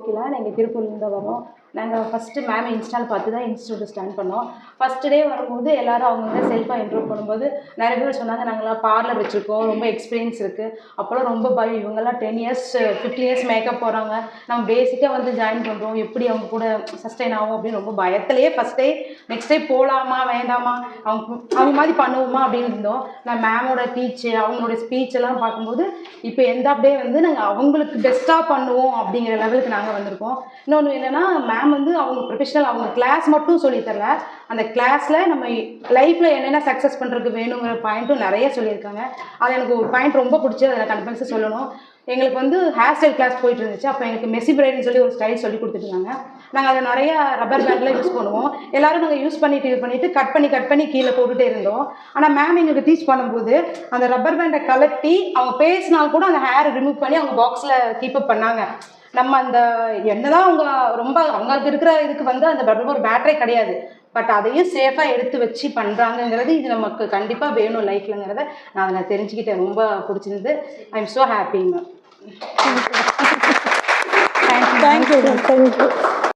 கோகிலா. நாங்கள் திருப்பூர்லேருந்து வரோம். நாங்கள் ஃபஸ்ட்டு மேம் இன்ஸ்டால் பார்த்து தான் இன்ஸ்டியூட் ஸ்டார்ட் பண்ணோம். ஃபஸ்ட்டு டே வரும்போது எல்லோரும் அவங்க செல்ஃபாக இன்ட்ரூவ் பண்ணும்போது நிறைய பேர் சொன்னாங்க, நாங்களாம் பார்லர் வச்சுருக்கோம், ரொம்ப எக்ஸ்பீரியன்ஸ் இருக்குது. அப்போலாம் ரொம்ப பயம், இவங்கெல்லாம் 10 இயர்ஸ் 15 இயர்ஸ் மேக்கப் போகிறாங்க, நம்ம பேசிக்காக வந்து ஜாயின் பண்ணுறோம், எப்படி அவங்க கூட சஸ்டெயின் ஆகும் அப்படின்னு ரொம்ப பயத்திலேயே ஃபஸ்ட் டே நெக்ஸ்ட் டே போகலாமா வேண்டாமா, அவங்க மாதிரி பண்ணுவோமா அப்படின்னு இருந்தோம். நான் மேமோட டீச்சு அவங்களோட ஸ்பீச் எல்லாம் பார்க்கும்போது இப்போ எந்த அப்படியே வந்து நாங்கள் அவங்களுக்கு பெஸ்ட்டாக பண்ணுவோம் அப்படிங்கிற லெவலுக்கு நாங்கள் வந்திருக்கோம். இன்னொன்று என்னென்னா, மேம் வந்து அவங்க ப்ரொஃபஷனல் அவங்க கிளாஸ் மட்டும் சொல்லித்தரல, அந்த கிளாஸில் நம்ம லைஃப்பில் என்னென்ன சக்ஸஸ் பண்ணுறதுக்கு வேணுங்கிற பாயிண்ட்டும் நிறைய சொல்லியிருக்காங்க. அது எனக்கு ஒரு பாயிண்ட் ரொம்ப பிடிச்சி, அதை கண்டிப்பாக சொல்லணும். எங்களுக்கு வந்து ஹேர் ஸ்டைல் கிளாஸ் போயிட்டு இருந்துச்சு. அப்போ எனக்கு மெஸ்ஸி பிரைடுன்னு சொல்லி ஒரு ஸ்டைல் சொல்லி கொடுத்துருந்தாங்க. நாங்கள் அதை நிறையா ரப்பர் பேண்டில் யூஸ் பண்ணுவோம். எல்லோரும் நாங்கள் யூஸ் பண்ணிட்டு கட் பண்ணி கீழே போட்டுகிட்டே இருந்தோம். ஆனால் மேம் எங்களுக்கு டீச் பண்ணும்போது அந்த ரப்பர் பேண்டை கலட்டி அவங்க பேசினால் கூட அந்த ஹேரை ரிமூவ் பண்ணி அவங்க பாக்ஸில் கீப்பப் பண்ணாங்க. நம்ம அந்த என்னதான் அவங்க ரொம்ப அவங்களுக்கு இருக்கிற இதுக்கு வந்து அந்த ரப்பர் பேட்டரே கிடையாது, பட் அதையும் சேஃபாக எடுத்து வச்சு பண்ணுறாங்கங்கிறது இது நமக்கு கண்டிப்பாக வேணும் லைஃப்லங்கிறத நான் அதை தெரிஞ்சுக்கிட்டேன். ரொம்ப பிடிச்சிருந்தது. I am so happy ma'am. Thank you.